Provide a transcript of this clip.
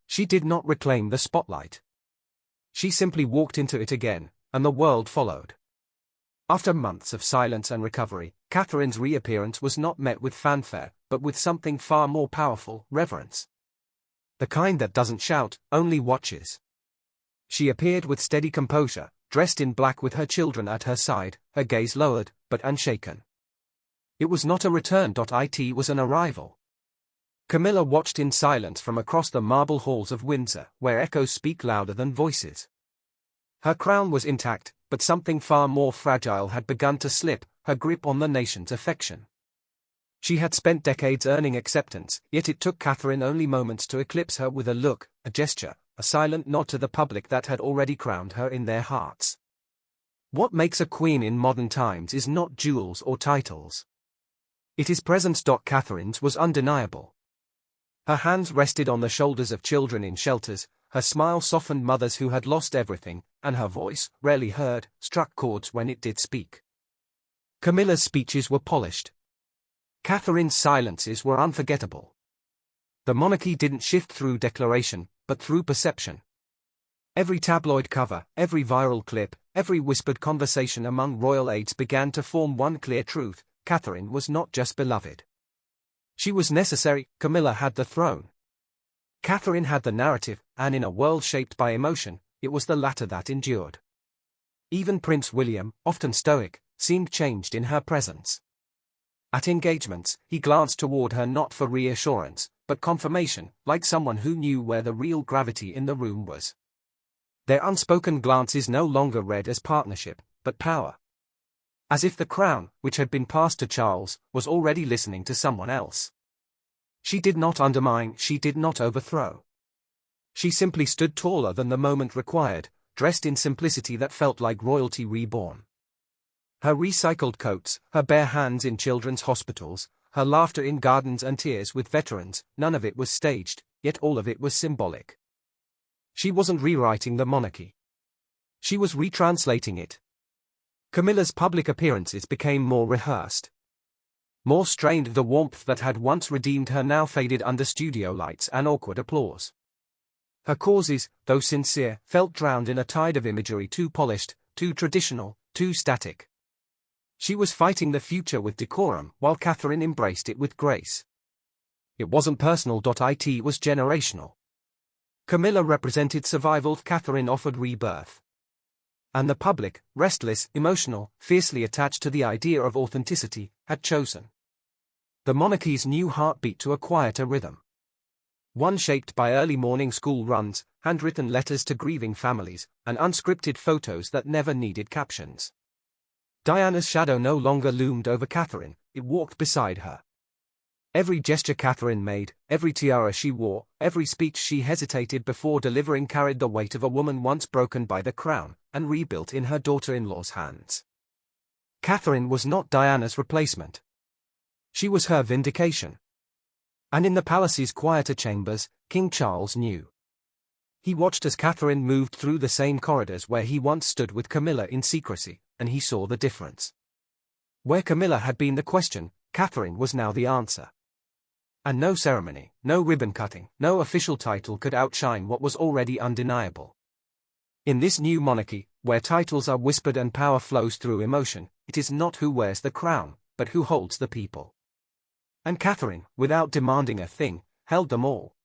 She did not reclaim the spotlight. She simply walked into it again, and the world followed. After months of silence and recovery, Catherine's reappearance was not met with fanfare, but with something far more powerful: reverence. The kind that doesn't shout, only watches. She appeared with steady composure, dressed in black with her children at her side, her gaze lowered, but unshaken. It was not a return. It was an arrival. Camilla watched in silence from across the marble halls of Windsor, where echoes speak louder than voices. Her crown was intact, but something far more fragile had begun to slip, her grip on the nation's affection. She had spent decades earning acceptance, yet it took Catherine only moments to eclipse her with a look, a gesture, a silent nod to the public that had already crowned her in their hearts. What makes a queen in modern times is not jewels or titles. It is presence. Catherine's was undeniable. Her hands rested on the shoulders of children in shelters, her smile softened mothers who had lost everything, and her voice, rarely heard, struck chords when it did speak. Camilla's speeches were polished. Catherine's silences were unforgettable. The monarchy didn't shift through declaration, but through perception. Every tabloid cover, every viral clip, every whispered conversation among royal aides began to form one clear truth: Catherine was not just beloved. She was necessary. Camilla had the throne. Catherine had the narrative, and in a world shaped by emotion, it was the latter that endured. Even Prince William, often stoic, seemed changed in her presence. At engagements, he glanced toward her not for reassurance, but confirmation, like someone who knew where the real gravity in the room was. Their unspoken glances no longer read as partnership, but power. As if the crown, which had been passed to Charles, was already listening to someone else. She did not undermine, she did not overthrow. She simply stood taller than the moment required, dressed in simplicity that felt like royalty reborn. Her recycled coats, her bare hands in children's hospitals, her laughter in gardens and tears with veterans, none of it was staged, yet all of it was symbolic. She wasn't rewriting the monarchy. She was retranslating it. Camilla's public appearances became more rehearsed. More strained. The warmth that had once redeemed her now faded under studio lights and awkward applause. Her causes, though sincere, felt drowned in a tide of imagery too polished, too traditional, too static. She was fighting the future with decorum, while Catherine embraced it with grace. It wasn't personal. It was generational. Camilla represented survival, Catherine offered rebirth. And the public, restless, emotional, fiercely attached to the idea of authenticity, had chosen the monarchy's new heartbeat to a quieter rhythm. One shaped by early morning school runs, handwritten letters to grieving families, and unscripted photos that never needed captions. Diana's shadow no longer loomed over Catherine, it walked beside her. Every gesture Catherine made, every tiara she wore, every speech she hesitated before delivering carried the weight of a woman once broken by the crown, and rebuilt in her daughter-in-law's hands. Catherine was not Diana's replacement. She was her vindication. And in the palace's quieter chambers, King Charles knew. He watched as Catherine moved through the same corridors where he once stood with Camilla in secrecy, and he saw the difference. Where Camilla had been the question, Catherine was now the answer. And no ceremony, no ribbon-cutting, no official title could outshine what was already undeniable. In this new monarchy, where titles are whispered and power flows through emotion, it is not who wears the crown, but who holds the people. And Catherine, without demanding a thing, held them all.